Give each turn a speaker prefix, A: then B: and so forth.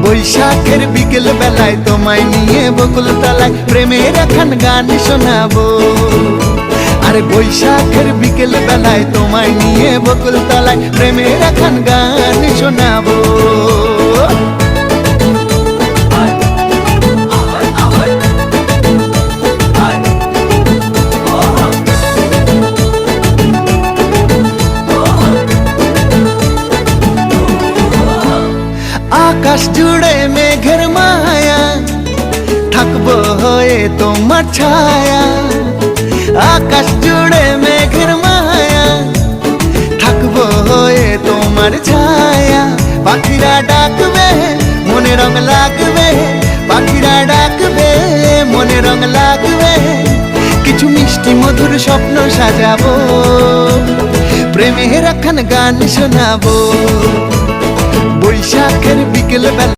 A: বৈশাখের বিকেল বেলায় তোমায় নিয়ে বকুল তলায় প্রেমের এখন গান শোনাবো। আরে বৈশাখের বিকেল বেলায় তোমায় নিয়ে বকুল তলায় প্রেমের এখন গান শোনাবো। আকাশ জুড়ে মেঘের মায়া, থাকবো হয়ে তোমার ছায়া। আকাশ জুড়ে মেঘের মায়া, থাকবো হয়ে তোমার ছায়া। পাখিরা ডাকবে মনে রং লাগবে, পাখিরা ডাকবে মনে রং লাগবে। কিছু মিষ্টি মধুর স্বপ্ন সাজাবো, প্রেমের এখন গান শোনাবো। বৈশাখের বিকেল বেলা